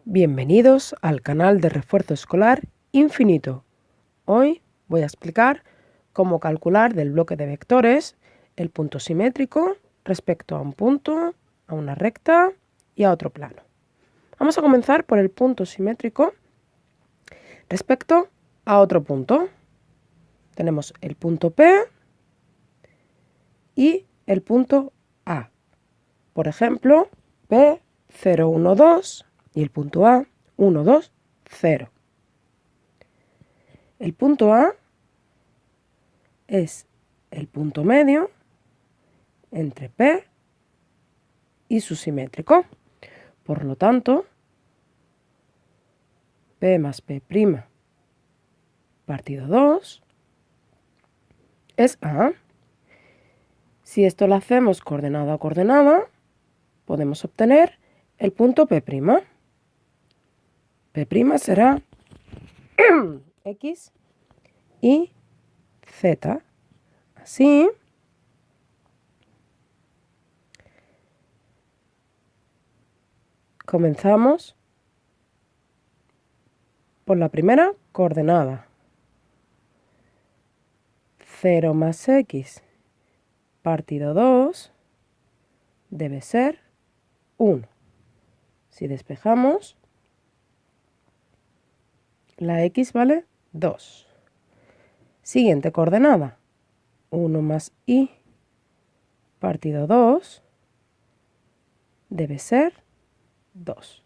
Bienvenidos al canal de refuerzo escolar infinito. Hoy voy a explicar cómo calcular del bloque de vectores el punto simétrico respecto a un punto, a una recta y a otro plano. Vamos a comenzar por el punto simétrico respecto a otro punto. Tenemos el punto P y el punto A. Por ejemplo, P 0, 1, 2 y el punto A 1, 2, 0. El punto A es el punto medio entre P y su simétrico. Por lo tanto, P más P' partido 2 es A. Si esto lo hacemos coordenada a coordenada, podemos obtener el punto P'. P' será X y Z. Así, comenzamos por la primera coordenada. 0 más X partido 2 debe ser 1. Si despejamos, la X vale 2. Siguiente coordenada. 1 más Y partido 2 debe ser 2.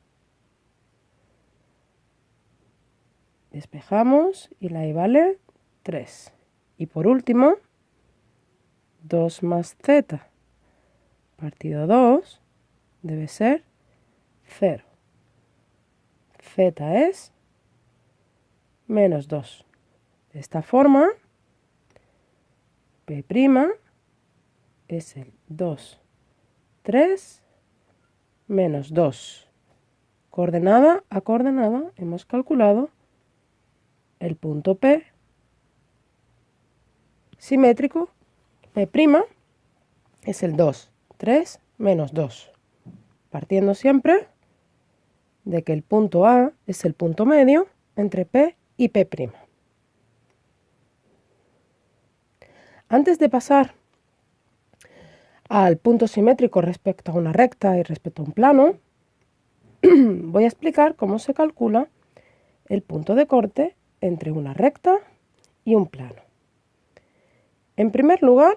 Despejamos y la Y vale 3. Y por último, 2 más Z partido 2 debe ser 0. Z es menos 2. De esta forma, P' es el 2, 3, menos 2. Coordenada a coordenada hemos calculado el punto P simétrico. P' es el 2, 3, menos 2. Partiendo siempre de que el punto A es el punto medio entre P y P'. Antes de pasar al punto simétrico respecto a una recta y respecto a un plano, voy a explicar cómo se calcula el punto de corte entre una recta y un plano. En primer lugar,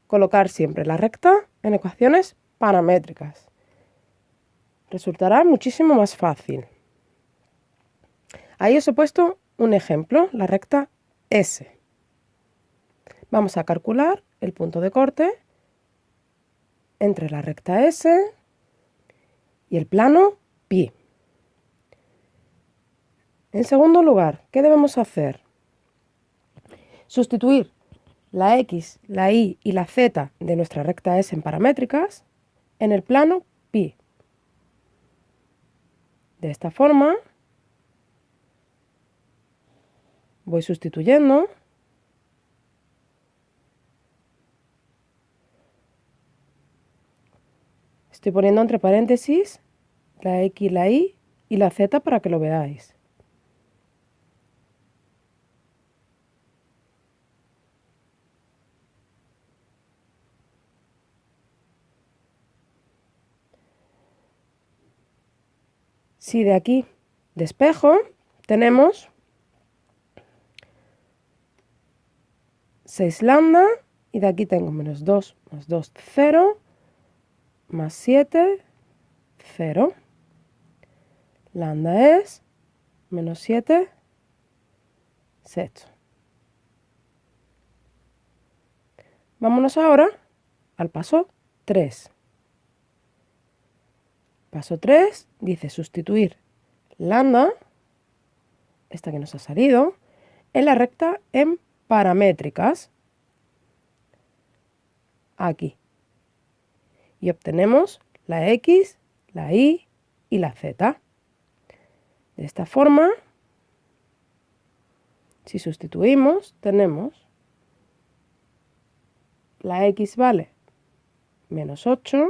colocar siempre la recta en ecuaciones paramétricas. Resultará muchísimo más fácil. Ahí os he puesto un ejemplo, la recta S. Vamos a calcular el punto de corte entre la recta S y el plano pi. En segundo lugar, ¿qué debemos hacer? Sustituir la X, la Y y la Z de nuestra recta S en paramétricas en el plano pi. De esta forma, voy sustituyendo. Estoy poniendo entre paréntesis la X, la Y y la Z para que lo veáis. Si de aquí despejo, tenemos 6 lambda y de aquí tengo menos 2 más 2, 0, más 7, 0. Lambda es menos 7 sexto. Vámonos ahora al paso 3. Paso 3 dice sustituir lambda, esta que nos ha salido, en la recta en paramétricas. Aquí. Y obtenemos la X, la Y y la Z. De esta forma, si sustituimos, tenemos la X vale menos 8,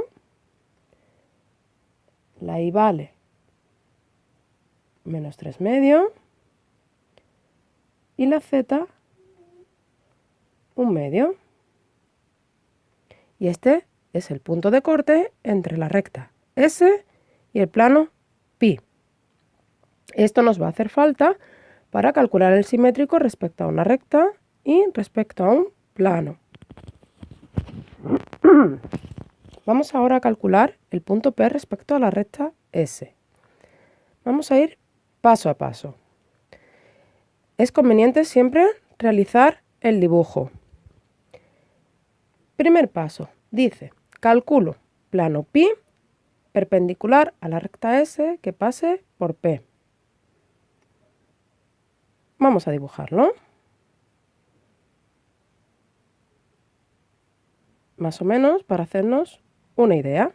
la Y vale menos 3 medio. Y la z, 1 medio. Y este es el punto de corte entre la recta S y el plano pi. Esto nos va a hacer falta para calcular el simétrico respecto a una recta y respecto a un plano. Vamos ahora a calcular el punto P respecto a la recta S. Vamos a ir paso a paso. Es conveniente siempre realizar el dibujo. Primer paso, dice, calculo plano pi perpendicular a la recta S que pase por P. Vamos a dibujarlo. Más o menos para hacernos una idea.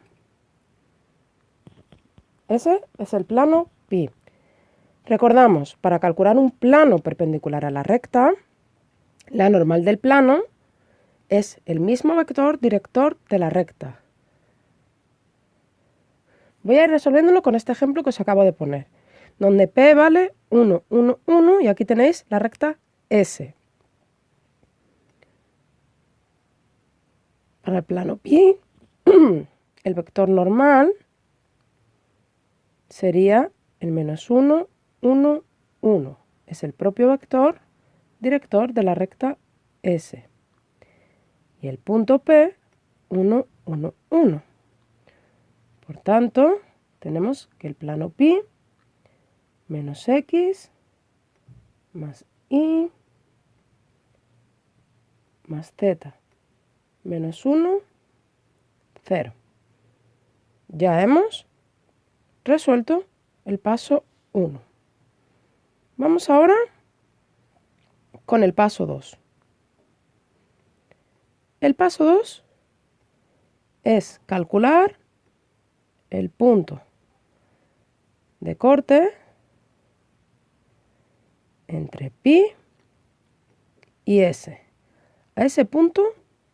Ese es el plano pi. Recordamos, para calcular un plano perpendicular a la recta, la normal del plano es el mismo vector director de la recta. Voy a ir resolviéndolo con este ejemplo que os acabo de poner, donde P vale 1, 1, 1 y aquí tenéis la recta S. Para el plano pi, el vector normal sería el menos 1, 1, 1. Es el propio vector director de la recta S. Y el punto P, 1, 1, 1. Por tanto, tenemos que el plano pi menos x más y más z menos 1, 0. Ya hemos resuelto el paso 1. Vamos ahora con el paso 2. El paso 2 es calcular el punto de corte entre pi y S. A ese punto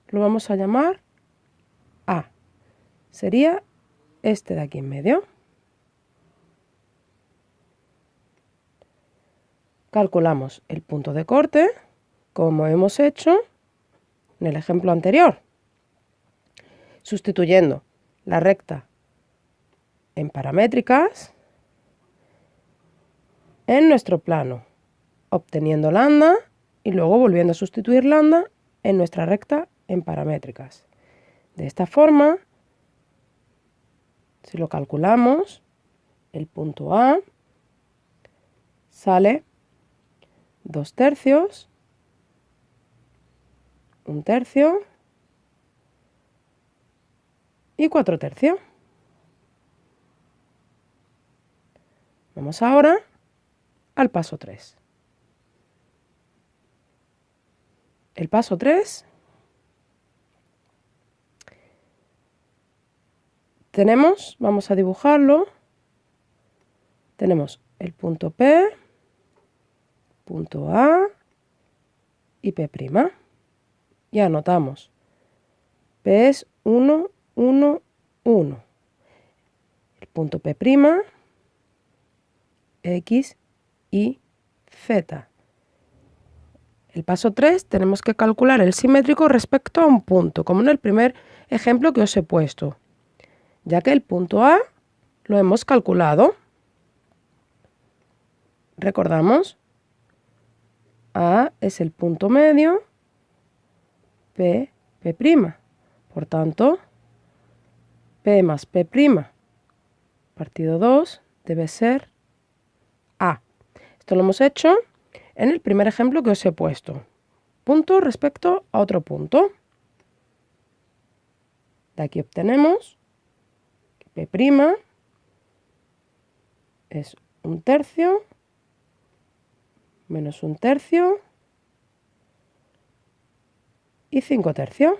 lo vamos a llamar A. Sería este de aquí en medio. Calculamos el punto de corte, como hemos hecho en el ejemplo anterior, sustituyendo la recta en paramétricas en nuestro plano, obteniendo lambda y luego volviendo a sustituir lambda en nuestra recta en paramétricas. De esta forma, si lo calculamos, el punto A sale 2 tercios, 1 tercio y 4 tercios. Vamos ahora al paso 3. El paso 3 tenemos, vamos a dibujarlo, tenemos el punto P, punto A y P'. Y anotamos. P es 1, 1, 1. El punto P', X y Z. El paso 3 tenemos que calcular el simétrico respecto a un punto, como en el primer ejemplo que os he puesto, ya que el punto A lo hemos calculado. Recordamos, A es el punto medio, P, P'. Por tanto, P más P' partido 2 debe ser A. Esto lo hemos hecho en el primer ejemplo que os he puesto. Punto respecto a otro punto. De aquí obtenemos que P' es 1 tercio menos 1 tercio y 5 tercios.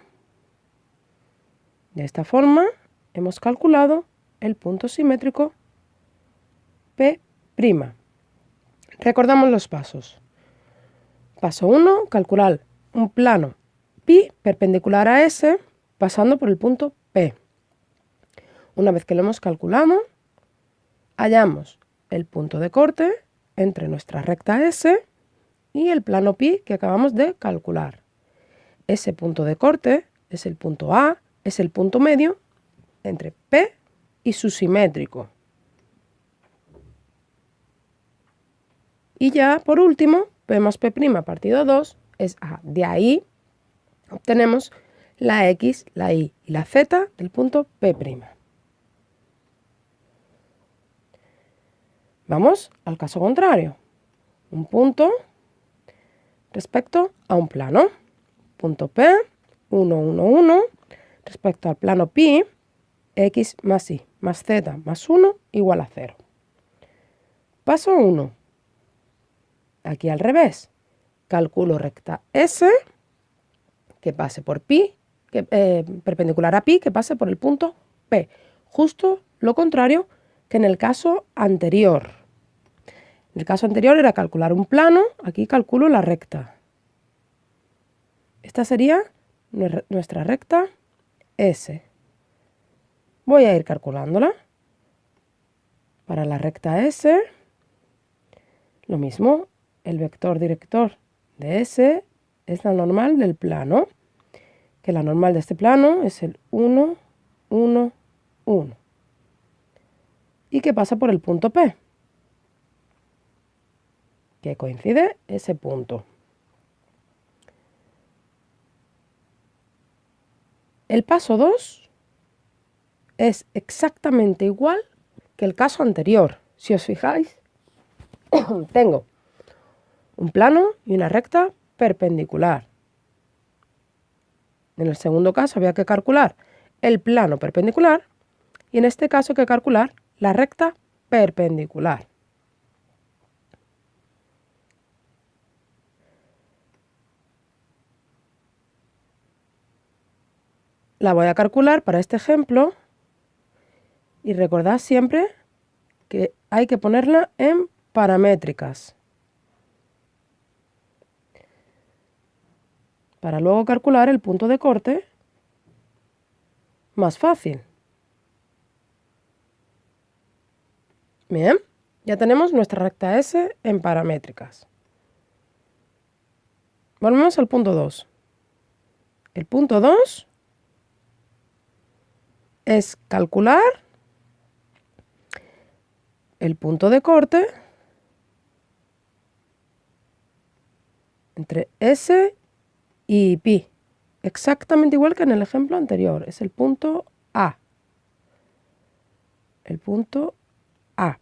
De esta forma hemos calculado el punto simétrico P'. Recordamos los pasos. Paso 1, calcular un plano pi perpendicular a S pasando por el punto P. Una vez que lo hemos calculado, hallamos el punto de corte entre nuestra recta S y el plano pi que acabamos de calcular. Ese punto de corte es el punto A, es el punto medio entre P y su simétrico. Y ya, por último, P más P' partido 2 es A. De ahí obtenemos la X, la Y y la Z del punto P'. Vamos al caso contrario. Un punto respecto a un plano. Punto P, 1, 1, 1. Respecto al plano pi, X más Y más Z más 1 igual a 0. Paso 1. Aquí al revés. Calculo recta S que pase por pi, perpendicular a pi, que pase por el punto P. Justo lo contrario que en el caso anterior. En el caso anterior era calcular un plano, aquí calculo la recta. Esta sería nuestra recta S. Voy a ir calculándola. Para la recta S, lo mismo, el vector director de S es la normal del plano, que la normal de este plano es el 1, 1, 1. Y que pasa por el punto P, que coincide ese punto. El paso 2 es exactamente igual que el caso anterior. Si os fijáis, tengo un plano y una recta perpendicular. En el segundo caso había que calcular el plano perpendicular y en este caso hay que calcular la recta perpendicular. La voy a calcular para este ejemplo y recordad siempre que hay que ponerla en paramétricas para luego calcular el punto de corte más fácil. Bien, ya tenemos nuestra recta S en paramétricas. Volvemos al punto 2. El punto 2 es calcular el punto de corte entre S y pi, exactamente igual que en el ejemplo anterior, es el punto A. El punto A.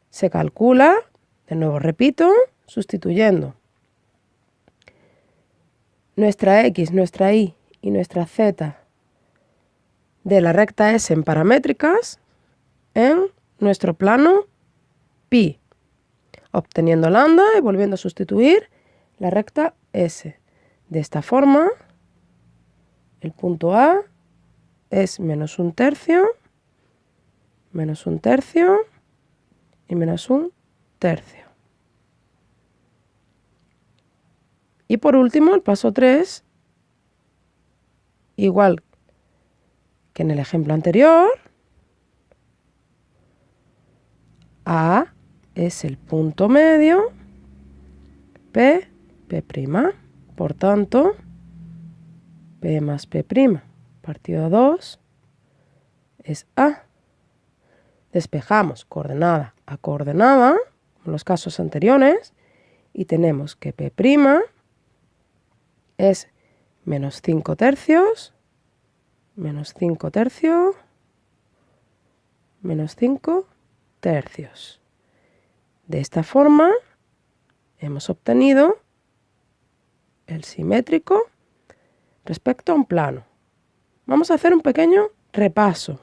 Se calcula, de nuevo repito, sustituyendo nuestra X, nuestra Y y nuestra Z de la recta S en paramétricas en nuestro plano pi, obteniendo lambda y volviendo a sustituir la recta S. De esta forma, el punto A es menos 1/3, menos 1/3 y menos 1/3. Y por último, el paso 3, igual que en el ejemplo anterior, A es el punto medio, P, P'. Por tanto, P más P' partido 2 es A. Despejamos coordenada a coordenada, como en los casos anteriores, y tenemos que P' es menos 5/3, menos 5/3, menos 5/3. De esta forma hemos obtenido el simétrico respecto a un plano. Vamos a hacer un pequeño repaso.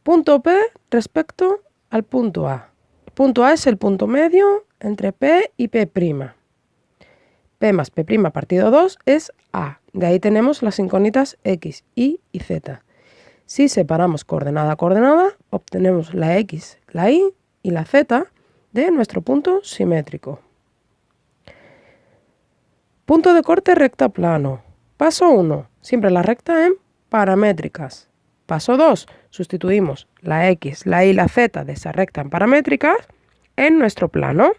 Punto P respecto al punto A. El punto A es el punto medio entre P y P'. P más P' partido 2 es A. De ahí tenemos las incógnitas X, Y y Z. Si separamos coordenada a coordenada, obtenemos la X, la Y y la Z de nuestro punto simétrico. Punto de corte recta plano. Paso 1. Siempre la recta en paramétricas. Paso 2. Sustituimos la X, la Y y la Z de esa recta en paramétricas en nuestro plano.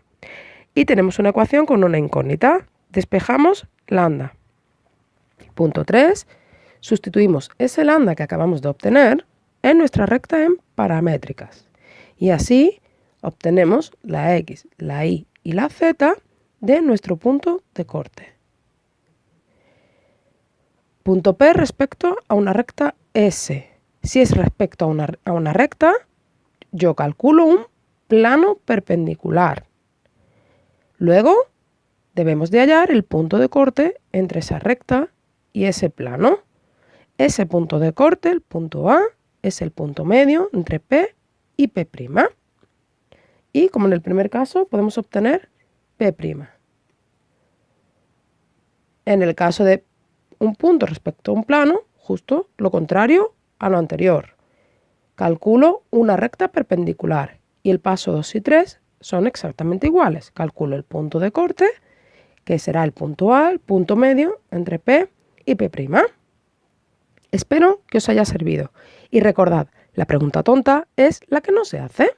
Y tenemos una ecuación con una incógnita. Despejamos lambda. Punto 3. Sustituimos ese lambda que acabamos de obtener en nuestra recta en paramétricas. Y así obtenemos la X, la Y y la Z de nuestro punto de corte. Punto P respecto a una recta S. Si es respecto a una recta, yo calculo un plano perpendicular. Luego, debemos de hallar el punto de corte entre esa recta y ese plano. Ese punto de corte, el punto A, es el punto medio entre P y P'. Y como en el primer caso, podemos obtener P'. En el caso de un punto respecto a un plano, justo lo contrario a lo anterior. Calculo una recta perpendicular y el paso 2 y 3 son exactamente iguales. Calculo el punto de corte, que será el punto A, el punto medio entre P y P'. Espero que os haya servido. Y recordad, la pregunta tonta es la que no se hace.